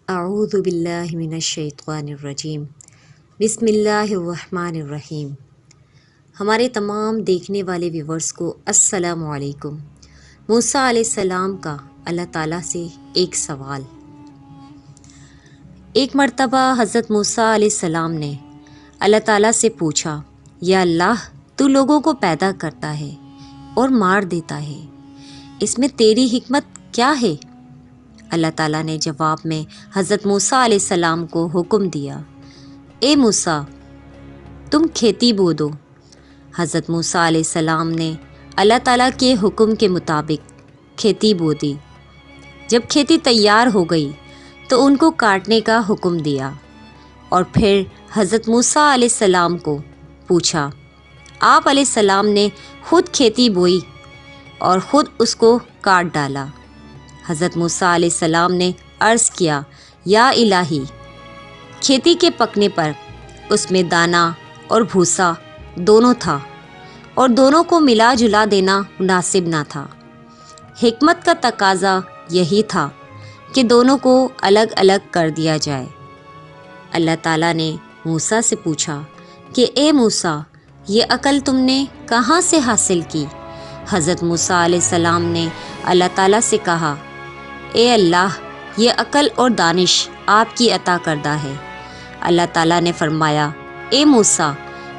اعوذ باللہ من الشیطان الرجیم بسم اللہ الرحمن الرحیم۔ ہمارے تمام دیکھنے والے ویورز کو السلام علیکم۔ موسیٰ علیہ السلام کا اللہ تعالیٰ سے ایک سوال۔ ایک مرتبہ حضرت موسیٰ علیہ السلام نے اللہ تعالیٰ سے پوچھا، یا اللہ، تو لوگوں کو پیدا کرتا ہے اور مار دیتا ہے، اس میں تیری حکمت کیا ہے؟ اللہ تعالیٰ نے جواب میں حضرت موسیٰ علیہ السلام کو حکم دیا، اے موسیٰ، تم کھیتی بو دو۔ حضرت موسیٰ علیہ السلام نے اللہ تعالیٰ کے حکم کے مطابق کھیتی بو دی۔ جب کھیتی تیار ہو گئی تو ان کو کاٹنے کا حکم دیا، اور پھر حضرت موسیٰ علیہ السلام کو پوچھا۔ آپ علیہ السلام نے خود کھیتی بوئی اور خود اس کو کاٹ ڈالا۔ حضرت موسیٰ علیہ السلام نے عرض کیا، یا الہی، کھیتی کے پکنے پر اس میں دانہ اور بھوسا دونوں تھا، اور دونوں کو ملا جلا دینا مناسب نہ تھا۔ حکمت کا تقاضا یہی تھا کہ دونوں کو الگ الگ کر دیا جائے۔ اللہ تعالیٰ نے موسیٰ سے پوچھا کہ اے موسیٰ، یہ عقل تم نے کہاں سے حاصل کی؟ حضرت موسیٰ علیہ السلام نے اللہ تعالیٰ سے کہا، اے اللہ، یہ عقل اور دانش آپ کی عطا کردہ ہے۔ اللہ تعالیٰ نے فرمایا، اے موسیٰ،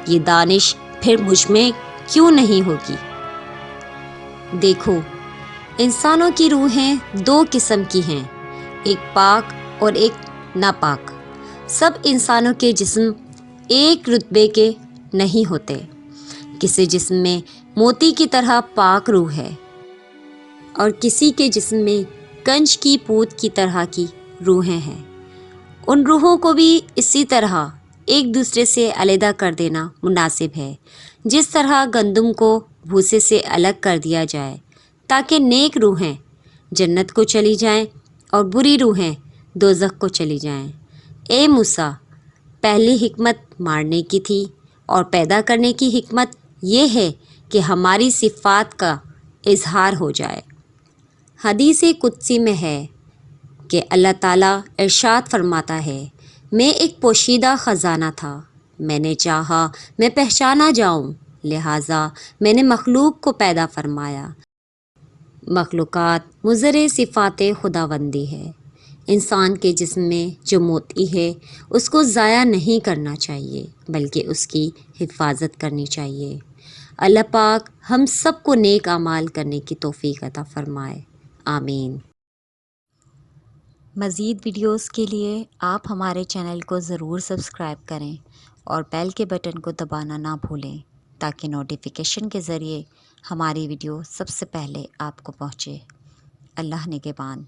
یہ دانش پھر مجھ میں کیوں نہیں ہوگی؟ دیکھو، انسانوں کی روحیں دو قسم کی ہیں، ایک پاک اور ایک ناپاک۔ سب انسانوں کے جسم ایک رتبے کے نہیں ہوتے۔ کسی جسم میں موتی کی طرح پاک روح ہے، اور کسی کے جسم میں کنچ کی پوت کی طرح کی روحیں ہیں۔ ان روحوں کو بھی اسی طرح ایک دوسرے سے علیحدہ کر دینا مناسب ہے، جس طرح گندم کو بھوسے سے الگ کر دیا جائے تاکہ نیک روحیں جنت کو چلی جائیں اور بری روحیں دوزخ کو چلی جائیں۔ اے موسیٰ، پہلی حکمت مارنے کی تھی، اور پیدا کرنے کی حکمت یہ ہے کہ ہماری صفات کا اظہار ہو جائے۔ حدیث قدسی میں ہے کہ اللہ تعالیٰ ارشاد فرماتا ہے، میں ایک پوشیدہ خزانہ تھا، میں نے چاہا میں پہچانا جاؤں، لہٰذا میں نے مخلوق کو پیدا فرمایا۔ مخلوقات مظہر صفات خداوندی ہے۔ انسان کے جسم میں جو موتی ہے اس کو ضائع نہیں کرنا چاہیے، بلکہ اس کی حفاظت کرنی چاہیے۔ اللہ پاک ہم سب کو نیک اعمال کرنے کی توفیق عطا فرمائے، آمین۔ مزید ویڈیوز کے لیے آپ ہمارے چینل کو ضرور سبسکرائب کریں اور بیل کے بٹن کو دبانا نہ بھولیں تاکہ نوٹیفیکیشن کے ذریعے ہماری ویڈیو سب سے پہلے آپ کو پہنچے۔ اللہ نگہبان۔